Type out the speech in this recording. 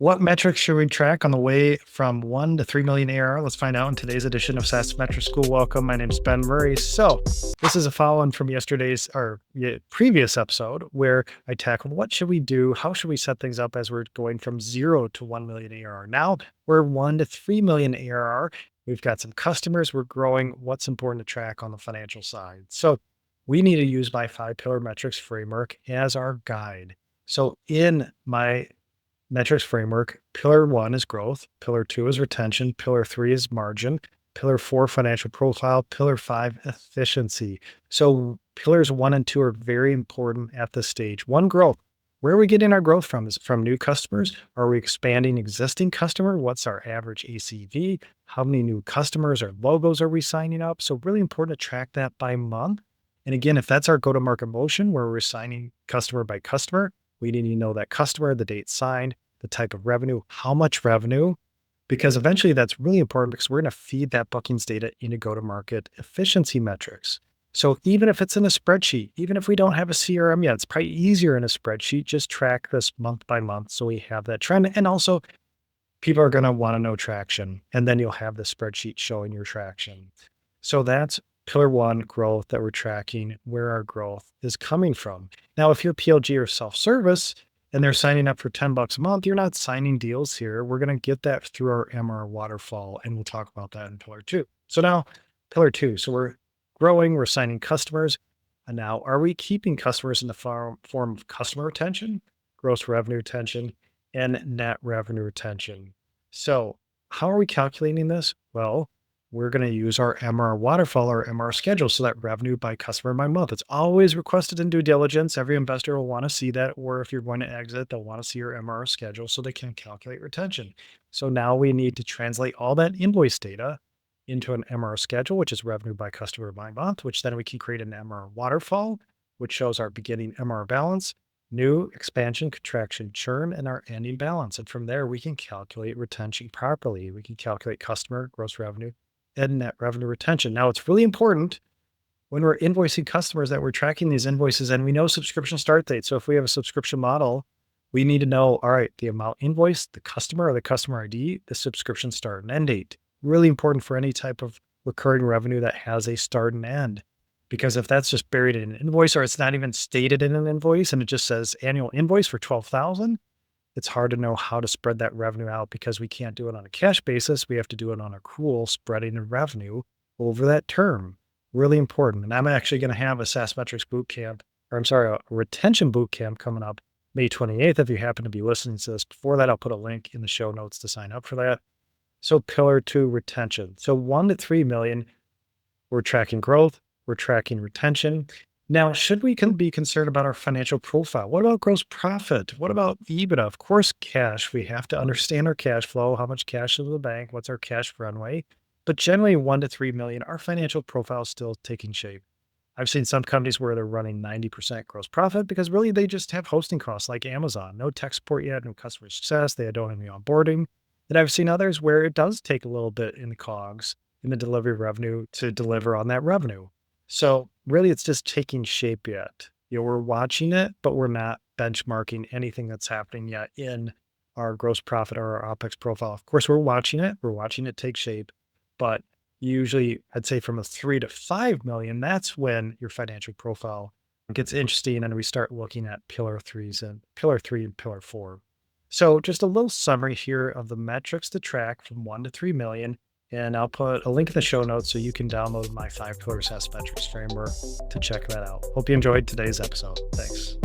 What metrics should we track on the way from 1 to 3 million ARR? Let's find out in today's edition of SaaS Metrics School. Welcome. My name is Ben Murray. So, this is a follow-on from yesterday's or previous episode where I tackled what should we do? How should we set things up as we're going from 0 to 1 million ARR? Now we're 1 to 3 million ARR. We've got some customers. We're growing. What's important to track on the financial side? So, we need to use my Five-Pillar Metrics Framework as our guide. So, in my metrics framework, pillar 1 is growth, pillar 2 is retention, pillar 3 is margin, pillar 4 financial profile, pillar 5 efficiency. So pillars 1 and 2 are very important at this stage. 1, growth. Where are we getting our growth from? Is it from new customers? Are we expanding existing customer? What's our average ACV? How many new customers or logos are we signing up? So really important to track that by month. And again, if that's our go-to-market motion where we're signing customer by customer, we need to know that customer, the date signed, the type of revenue, how much revenue, because eventually that's really important because we're going to feed that bookings data into go-to-market efficiency metrics. So even if it's in a spreadsheet, even if we don't have a CRM yet, it's probably easier in a spreadsheet. Just track this month by month so we have that trend. And also, people are going to want to know traction, and then you'll have the spreadsheet showing your traction. So that's pillar 1, growth, that we're tracking where our growth is coming from. Now, if you're PLG or self-service and they're signing up for $10 a month, you're not signing deals here. We're going to get that through our MR waterfall, and we'll talk about that in pillar 2. So now pillar 2. So we're growing, we're signing customers. And now are we keeping customers in the form of customer retention, gross revenue retention, and net revenue retention? So how are we calculating this? Well, we're going to use our MR waterfall or MR schedule. So that revenue by customer by month, it's always requested in due diligence. Every investor will want to see that. Or if you're going to exit, they'll want to see your MR schedule so they can calculate retention. So now we need to translate all that invoice data into an MR schedule, which is revenue by customer by month, which then we can create an MR waterfall, which shows our beginning MR balance, new, expansion, contraction, churn, and our ending balance. And from there, we can calculate retention properly. We can calculate customer, gross revenue, and net revenue retention. Now, it's really important when we're invoicing customers that we're tracking these invoices and we know subscription start date. So if we have a subscription model, we need to know, all right, the amount invoiced, the customer or the customer ID, the subscription start and end date. Really important for any type of recurring revenue that has a start and end. Because if that's just buried in an invoice or it's not even stated in an invoice and it just says annual invoice for $12,000, it's hard to know how to spread that revenue out because we can't do it on a cash basis. We have to do it on accrual, spreading the revenue over that term. Really important. And I'm actually going to have a SaaS Metrics bootcamp, a retention bootcamp coming up May 28th. If you happen to be listening to this before that, I'll put a link in the show notes to sign up for that. So pillar 2, retention. So 1 to 3 million, we're tracking growth, we're tracking retention. Now, should we be concerned about our financial profile? What about gross profit? What about EBITDA? Of course, cash. We have to understand our cash flow, how much cash is in the bank, what's our cash runway. But generally, 1 to 3 million, our financial profile is still taking shape. I've seen some companies where they're running 90% gross profit because really they just have hosting costs like Amazon. No tech support yet, no customer success. They don't have any onboarding. And I've seen others where it does take a little bit in the COGS, in the delivery revenue to deliver on that revenue. So really, it's just taking shape yet. We're watching it, but we're not benchmarking anything that's happening yet in our gross profit or our OpEx profile. Of course, we're watching it. We're watching it take shape. But usually, I'd say from a 3 to 5 million, that's when your financial profile gets interesting and we start looking at pillar 3 and pillar 4. So just a little summary here of the metrics to track from 1 to 3 million. And I'll put a link in the show notes so you can download my 5-Pillar SaaS Metrics Framework to check that out. Hope you enjoyed today's episode. Thanks.